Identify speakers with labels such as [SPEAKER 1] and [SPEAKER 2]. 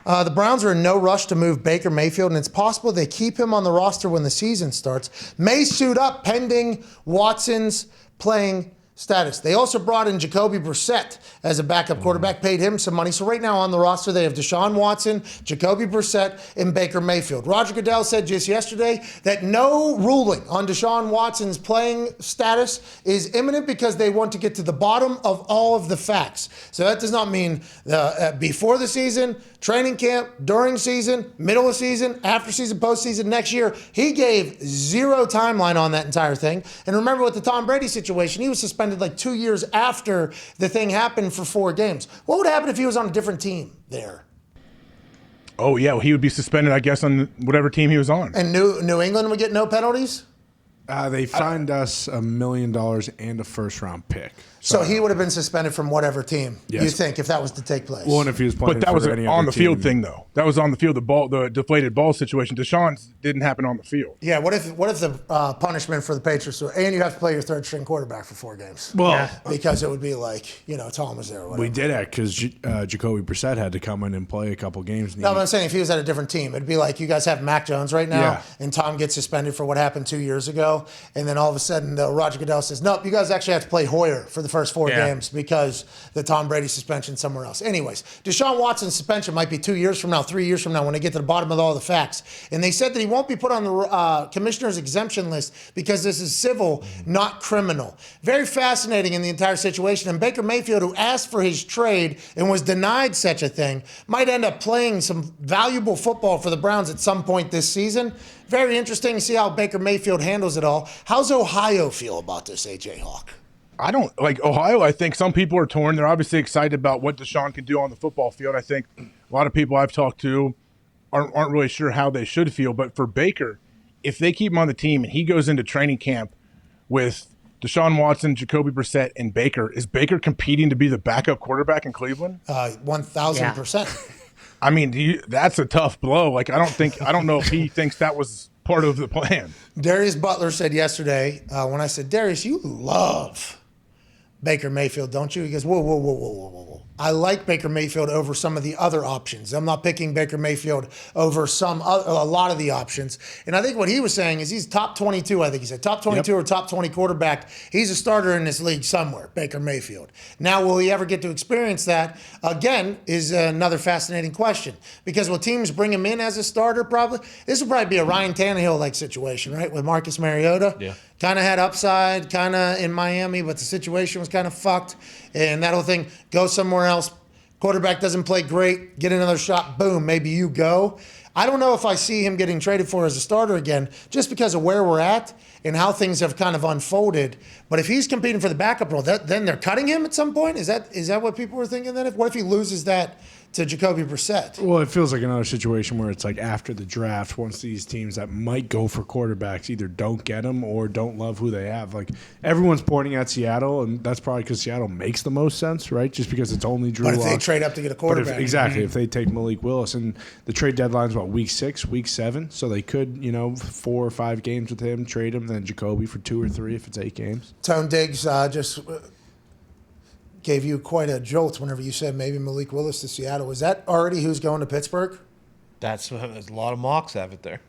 [SPEAKER 1] The Browns are in no rush to move Baker Mayfield, and it's possible they keep him on the roster when the season starts. May suit up pending Watson's playing status. They also brought in Jacoby Brissett as a backup quarterback, paid him some money. So right now on the roster, they have Deshaun Watson, Jacoby Brissett, and Baker Mayfield. Roger Goodell said just yesterday that no ruling on Deshaun Watson's playing status is imminent because they want to get to the bottom of all of the facts. So that does not mean before the season, training camp, during season, middle of season, after season, postseason, next year. He gave zero timeline on that entire thing. And remember with the Tom Brady situation, he was suspended like 2 years after the thing happened for 4 games. What would happen if he was on a different team there?
[SPEAKER 2] Oh, yeah. Well, he would be suspended, I guess, on whatever team he was on.
[SPEAKER 1] And New England would get no penalties?
[SPEAKER 3] They fined us $1 million and a first-round pick.
[SPEAKER 1] So he would have been suspended from whatever team, you think, if that was to take place?
[SPEAKER 3] Well, and if he was playing
[SPEAKER 2] but that was
[SPEAKER 3] any
[SPEAKER 2] on
[SPEAKER 3] other
[SPEAKER 2] the field
[SPEAKER 3] team.
[SPEAKER 2] thing, though. That was on the field, the deflated ball situation. Deshaun's didn't happen on the field.
[SPEAKER 1] Yeah, what if the punishment for the Patriots were, and you have to play your third-string quarterback for 4 games?
[SPEAKER 3] Well,
[SPEAKER 1] because it would be like, Tom was there or whatever.
[SPEAKER 3] we did that because Jacoby Brissett had to come in and play a couple games.
[SPEAKER 1] No, but I'm saying if he was at a different team, it'd be like you guys have Mac Jones right now, and Tom gets suspended for what happened 2 years ago, and then all of a sudden Roger Goodell says, nope, you guys actually have to play Hoyer for the first 4 games because the Tom Brady suspension somewhere else. Anyways, Deshaun Watson's suspension might be 2 years from now, 3 years from now when they get to the bottom of all the facts. And they said that he won't be put on the commissioner's exemption list because this is civil, not criminal. Very fascinating in the entire situation. And Baker Mayfield, who asked for his trade and was denied such a thing, might end up playing some valuable football for the Browns at some point this season. Very interesting to see how Baker Mayfield handles it all. How's Ohio feel about this, A.J. Hawk?
[SPEAKER 2] I don't like Ohio. I think some people are torn. They're obviously excited about what Deshaun can do on the football field. I think a lot of people I've talked to aren't really sure how they should feel. But for Baker, if they keep him on the team and he goes into training camp with Deshaun Watson, Jacoby Brissett, and Baker, is Baker competing to be the backup quarterback in Cleveland?
[SPEAKER 1] 1,000%.
[SPEAKER 2] I mean, that's a tough blow. Like, I don't know if he thinks that was part of the plan.
[SPEAKER 1] Darius Butler said yesterday, when I said, Darius, you love Baker Mayfield, don't you? He goes, whoa. I like Baker Mayfield over some of the other options. I'm not picking Baker Mayfield over a lot of the options. And I think what he was saying is he's top 22, I think he said. Top 22 or top 20 quarterback. He's a starter in this league somewhere, Baker Mayfield. Now, will he ever get to experience that? Again, is another fascinating question. Because will teams bring him in as a starter probably? This will probably be a Ryan Tannehill-like situation, right, with Marcus Mariota.
[SPEAKER 4] Yeah.
[SPEAKER 1] Kind of had upside, kind of in Miami, but the situation was kind of fucked. And that whole thing, go somewhere else. Quarterback doesn't play great. Get another shot. Boom. Maybe you go. I don't know if I see him getting traded for as a starter again just because of where we're at and how things have kind of unfolded. But if he's competing for the backup role, then they're cutting him at some point? Is that what people were thinking then? What if he loses that to Jacoby Brissett?
[SPEAKER 3] Well, it feels like another situation where it's like after the draft, once these teams that might go for quarterbacks either don't get them or don't love who they have. Like, everyone's pointing at Seattle, and that's probably because Seattle makes the most sense, right? Just because it's only Drew Lock.
[SPEAKER 1] But if they trade up to get a quarterback.
[SPEAKER 3] If they take Malik Willis. And the trade deadline's about week 6, week 7. So they could, 4 or 5 games with him, trade him, then Jacoby for 2 or 3 if it's 8 games.
[SPEAKER 1] Tone Diggs just gave you quite a jolt whenever you said maybe Malik Willis to Seattle. Was that already who's going to Pittsburgh?
[SPEAKER 4] There's a lot of mocks have it there.